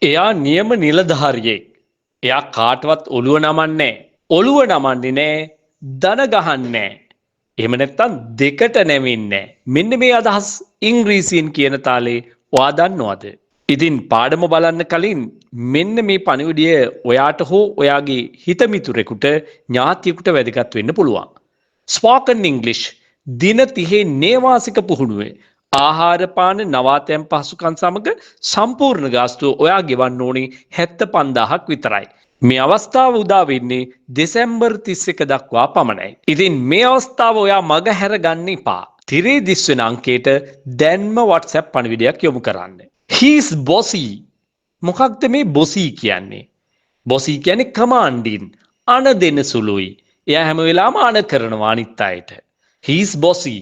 එයා නියම නිලධාරියෙක්. එයා කාටවත් ඔළුව නමන්නේ නැහැ. ඔළුව නමන්නේ නැහැ, දන ගහන්නේ නැහැ. එහෙම නැත්නම් දෙකට නැමින්නේ නැහැ. මෙන්න මේ අදහස් ඉංග්‍රීසියෙන් කියන තාලේ ඔයා දන්නවද? ඉතින් පාඩම බලන්න කලින් මෙන්න මේ පණිවිඩය ඔයාට හෝ ඔයාගේ හිතමිතුරෙකුට ඥාතියෙකුට වැදගත් වෙන්න පුළුවන්. Spoken English දින 30 නේවාසික පුහුණුවේ ආහාර පාන නවාතැන් පහසුකම් සමග සම්පූර්ණ ගාස්තුව ඔයා ගෙවන්න ඕනේ 75000ක් විතරයි. මේ අවස්ථාව උදා වෙන්නේ දෙසැම්බර් 31 දක්වා පමණයි. ඉතින් මේ අවස්ථාව ඔයා මග හැර ගන්න එපා. තිරේ දිස් වෙන අංකයට දැන්ම WhatsApp පණිවිඩයක් යොමු කරන්න. He is bossy. මොකක්ද මේ bossy කියන්නේ? bossy කියන්නේ කමාන්ඩින්, අණ දෙන සුළුයි. එයා හැම වෙලාවම අණ කරනවා අනිත් අයට. He is bossy.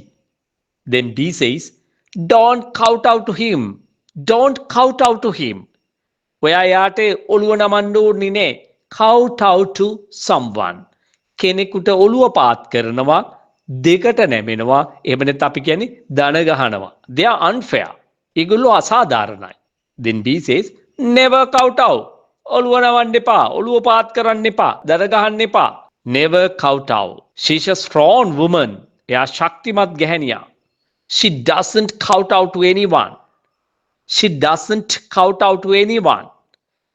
Then D says, don't kowtow to him. Don't kowtow to him. ඔයා යාට ඔළුව නමන්න ඕනේ නෑ. Kowtow to someone. කෙනෙකුට ඔළුව පාත් කරනවා, දෙකට නැමෙනවා, එහෙම නැත්නම් අපි කියන්නේ දන ගහනවා. They are unfair. ඒගොල්ලෝ අසාධාරණයි. Then B says, never kowtow. ඔළුව නවන්න එපා, ඔළුව පාත් කරන්න එපා, දන ගහන්න එපා. Never kowtow. She is a strong woman. එයා ශක්තිමත් ගැහැණියක්. She doesn't kowtow to anyone. She doesn't kowtow to anyone.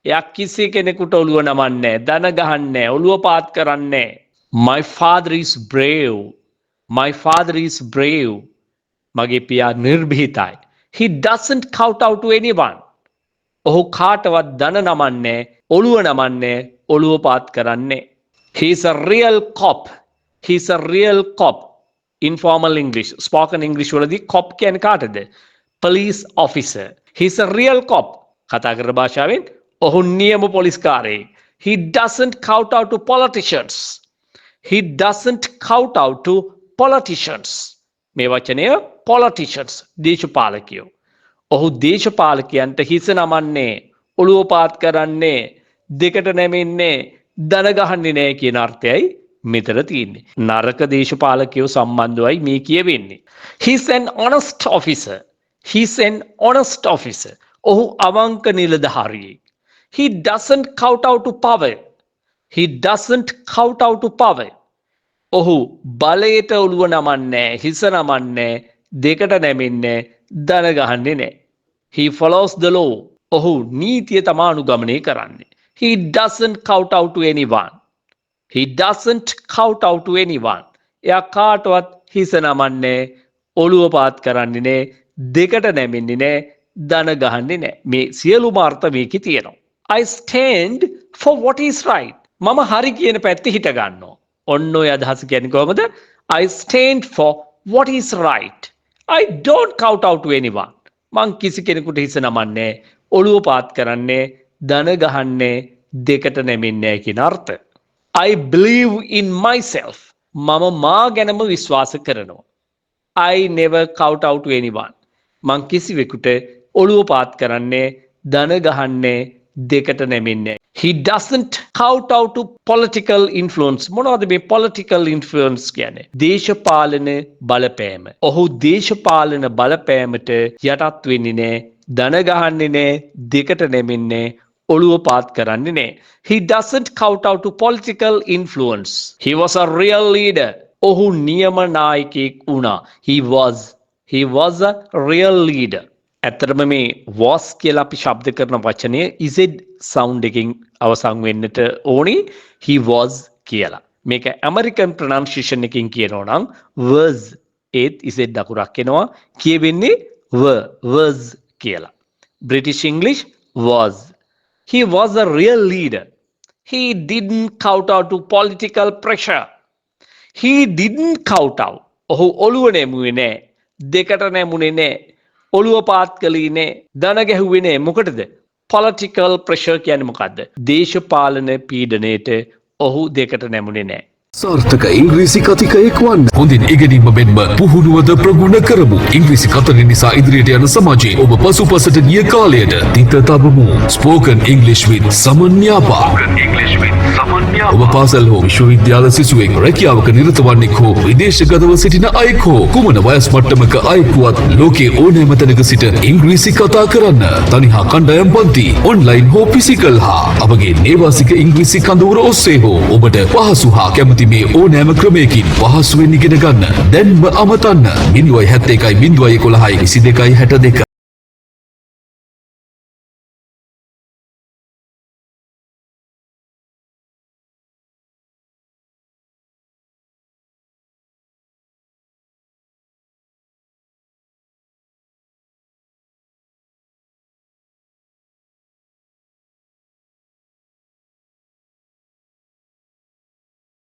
එයා කිසි කෙනෙකුට ඔළුව නමන්නේ නැහැ, දන ගහන්නේ නැහැ, ඔළුව පාත් කරන්නේ නැහැ. My father is brave. My father is brave. මගේ පියා නිර්භීතයි. He doesn't kowtow to anyone. ඔහු කාටවත් දන නමන්නේ, ඔළුව නමන්නේ, ඔළුව පාත් කරන්නේ. He is a real cop. He is a real cop. Informal English, spoken English වලදී cop කියන්නේ කාටද? Police officer. He is a real cop. කතා කරන භාෂාවෙන් ඔහු නියම පොලිස්කාරයෙක්. He doesn't kowtow to politicians. He doesn't kowtow to politicians. මේ වචනය politicians, දේශපාලකයෝ. ඔහු දේශපාලකයන්ට හිස නමන්නේ, ඔළුව පාත් කරන්නේ, දෙකට නැමෙන්නේ, දන ගහන්නේ නැහැ කියන අර්ථයයි මෙතන තියෙන්නේ. නරක දේශපාලකයෝ සම්බන්ධවයි මේ කියවෙන්නේ. He's an honest officer. He's an honest officer. ඔහු අවංක නිලධාරියෙක්. He doesn't kowtow to power. He doesn't kowtow to power. ඔහු බලයට ඔළුව නමන්නේ, හිස නමන්නේ, දෙකට නැමෙන්නේ, දන ගහන්නේ නැහැ. He follows the law. ඔහු නීතිය තමයි අනුගමනය කරන්නේ. He doesn't kowtow to anyone. He doesn't kowtow to anyone. එයා කාටවත් හිස නමන්නේ, ඔළුව පාත් කරන්නේ නැහැ, දෙකට නැමෙන්නේ නැහැ, දන ගහන්නේ නැහැ. මේ සියලුම අර්ථ මේකේ තියෙනවා. I stand for what is right. මම හරි කියන පැත්තේ හිට ගන්නවා. ඔන්න ඔය අදහස කියන්නේ කොහමද? I stand for what is right. I don't kowtow to anyone. මං කිසි කෙනෙකුට හිස නමන්නේ, ඔළුව පාත් කරන්නේ, දන ගහන්නේ, දෙකට නැමෙන්නේ නැහැ කියන අර්ථ. I believe in myself. මම මා ගැනම විශ්වාස කරනවා. I never kowtow to anyone. මං කිසිවෙකුට ඔළුව පාත් කරන්නේ, දන ගහන්නේ, දෙකට නැමෙන්නේ. He doesn't kowtow to political influence. මොනවද මේ political influence කියන්නේ? දේශපාලන බලපෑම. ඔහු දේශපාලන බලපෑමට යටත් වෙන්නේ නැහැ, දන ගහන්නේ නැහැ, දෙකට නැමෙන්නේ, ඔළුව පාත් කරන්නේ නැහැ. He doesn't kowtow to political influence. He was a real leader. ඔහු නියම නායකයෙක් වුණා. He was a real leader. ඇත්තටම මේ was කියලා අපි ශබ්ද කරන වචනය z sound එකකින් අවසන් වෙන්නට ඕනි. He was කියලා. මේක American pronunciation එකකින් කියනවා නම් was ඒත් z දකුරක් එනවා. කියවෙන්නේ was කියලා. British English was. He was a real leader. He didn't kowtow to political pressure. He didn't kowtow. ඔහු ඔළුව නැමුවේ නැහැ. දෙකට නැමුනේ නැහැ. ඔළුව පාත් කළේ නැහැ. දන ගැහුවේ නැහැ. මොකටද? political pressure කියන්නේ මොකද්ද? දේශපාලන පීඩනයේට ඔහු දෙකට නැමුනේ නැහැ. සාර්ථක ඉංග්‍රීසි කතිකයෙක් වන්න. හොඳින් ඉගෙනීම මෙන්ම පුහුණුවද ප්‍රගුණ කරමු. ඉංග්‍රීසි කතන නිසා ඉදිරියට යන සමාජයේ ඔබ පසුපසට ගිය කාලයට තිත තබමු. Spoken English with Samanyapa. ඔබ පාසල් හෝ විශ්වවිද්‍යාල සිසුවෙක් රැකියාවක නිරත වන්නෙක් හෝ විදේශගතව සිටින අයෙක් හෝ කුමන වයස් මට්ටමක අයෙකුවත් ලෝකයේ ඕනෑම තැනක සිට ඉංග්‍රීසි කතා කරන්න. තනිහා කණ්ඩායම් පන්ති ඔන්ලයින් හෝ ෆිසිකල් හා අපගේ නේවාසික ඉංග්‍රීසි කඳවුර ඔස්සේ හෝ ඔබට පහසු හා කැමති මේ ඕනෑම ක්‍රමයකින් පහසුවෙන් ඉගෙන ගන්න. දැන්ම අමතන්න 071 01 22 62